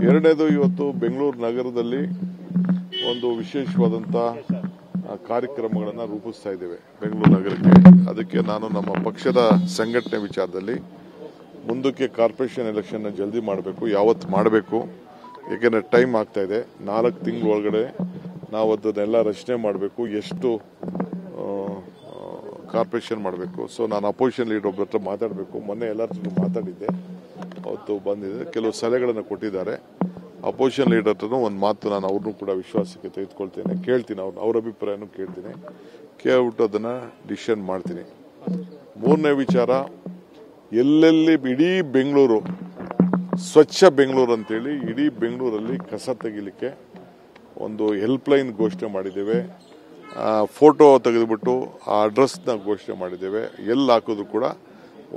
ಎರಡನೇದು ಇವತ್ತು ಬೆಂಗಳೂರು ನಗರದಲ್ಲಿ ಒಂದು ವಿಶೇಷವಾದಂಥ ಕಾರ್ಯಕ್ರಮಗಳನ್ನು ರೂಪಿಸ್ತಾ ಇದ್ದೇವೆ ಬೆಂಗಳೂರು ನಗರಕ್ಕೆ. ಅದಕ್ಕೆ ನಾನು ನಮ್ಮ ಪಕ್ಷದ ಸಂಘಟನೆ ವಿಚಾರದಲ್ಲಿ ಮುಂದಕ್ಕೆ ಕಾರ್ಪೊರೇಷನ್ ಎಲೆಕ್ಷನ್ ಜಲ್ದಿ ಮಾಡಬೇಕು, ಯಾವತ್ತು ಮಾಡಬೇಕು, ಏಕೆಂದರೆ ಟೈಮ್ ಆಗ್ತಾ ಇದೆ. 4 ತಿಂಗಳ ಒಳಗಡೆ ನಾವು ಅದನ್ನೆಲ್ಲ ರಚನೆ ಮಾಡಬೇಕು, ಎಷ್ಟು ಕಾರ್ಪೊರೇಷನ್ ಮಾಡಬೇಕು. ಸೊ ನಾನು ಅಪೋಸಿಷನ್ ಲೀಡರ್ ಒಬ್ಬರ ಹತ್ರ ಮಾತಾಡಬೇಕು. ಮೊನ್ನೆ ಎಲ್ಲರ ಜೊತೆ ಮಾತಾಡಿದ್ದೆ, ಅವತ್ತು ಬಂದಿದೆ, ಕೆಲವು ಸಲಹೆಗಳನ್ನು ಕೊಟ್ಟಿದ್ದಾರೆ. ಅಪೋಸಿಷನ್ ಲೀಡರ್ ಹತ್ರನೂ ಒಂದು ಮಾತು ನಾನು ಅವ್ರನ್ನೂ ಕೂಡ ವಿಶ್ವಾಸಕ್ಕೆ ತೆಗೆದುಕೊಳ್ತೇನೆ, ಕೇಳ್ತೀನಿ, ಅವ್ರ ಅಭಿಪ್ರಾಯನೂ ಕೇಳ್ತೀನಿ, ಕೇಳ್ಬಿಟ್ಟು ಅದನ್ನು ಡಿಸಿಷನ್ ಮಾಡ್ತೀನಿ. ಮೂರನೇ ವಿಚಾರ, ಎಲ್ಲೆಲ್ಲಿ ಇಡೀ ಬೆಂಗಳೂರು ಸ್ವಚ್ಛ ಬೆಂಗಳೂರು ಅಂತೇಳಿ ಇಡೀ ಬೆಂಗಳೂರಲ್ಲಿ ಕಸ ತೆಗಿಲಿಕ್ಕೆ ಒಂದು ಹೆಲ್ಪ್ಲೈನ್ ಘೋಷಣೆ ಮಾಡಿದ್ದೇವೆ. ಫೋಟೋ ತೆಗೆದುಬಿಟ್ಟು ಆ ಅಡ್ರೆಸ್ನ ಘೋಷಣೆ ಮಾಡಿದ್ದೇವೆ. ಎಲ್ಲಿ ಹಾಕಿದ್ರು ಕೂಡ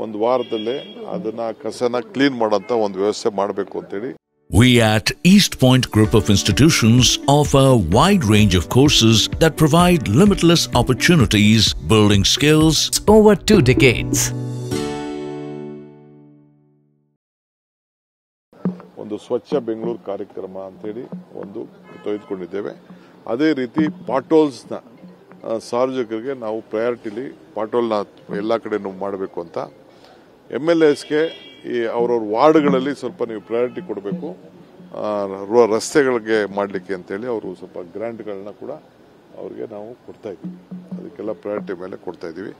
ಒಂದು ವಾರದಲ್ಲೇ ಅದನ್ನ ಕಸನ ಕ್ಲೀನ್ ಮಾಡೋಂಥ ಒಂದು ವ್ಯವಸ್ಥೆ ಮಾಡಬೇಕು ಅಂತೇಳಿ. We at East Point Group of Institutions offer a wide range of courses that provide limitless opportunities, building skills over 2 decades. ಒಂದು ಸ್ವಚ್ಛ ಬೆಂಗಳೂರು ಕಾರ್ಯಕ್ರಮ ಅಂತೇಳಿ ಒಂದು ತೆಗೆದುಕೊಂಡಿದ್ದೇವೆ. ಅದೇ ರೀತಿ ಪಾಟೋಲ್ಸ್ನ ಸಾರ್ವಜನಿಕರಿಗೆ ನಾವು ಪ್ರಯಾರಿಟಿಲಿ ಪಾಟೋಲ್ನ ಎಲ್ಲ ಕಡೆನೂ ಮಾಡಬೇಕು ಅಂತ. MLAಸ್ಗೆ ಈ ಅವ್ರವ್ರ ವಾರ್ಡ್ಗಳಲ್ಲಿ ಸ್ವಲ್ಪ ನೀವು ಪ್ರಯಾರಿಟಿ ಕೊಡಬೇಕು ರಸ್ತೆಗಳಿಗೆ ಮಾಡಲಿಕ್ಕೆ ಅಂತೇಳಿ ಅವರು ಸ್ವಲ್ಪ ಗ್ರಾಂಟ್ಗಳನ್ನ ಕೂಡ ಅವ್ರಿಗೆ ನಾವು ಕೊಡ್ತಾ ಇದ್ದೀವಿ. ಅದಕ್ಕೆಲ್ಲ ಪ್ರಯಾರಿಟಿ ಮೇಲೆ ಕೊಡ್ತಾ ಇದ್ದೀವಿ.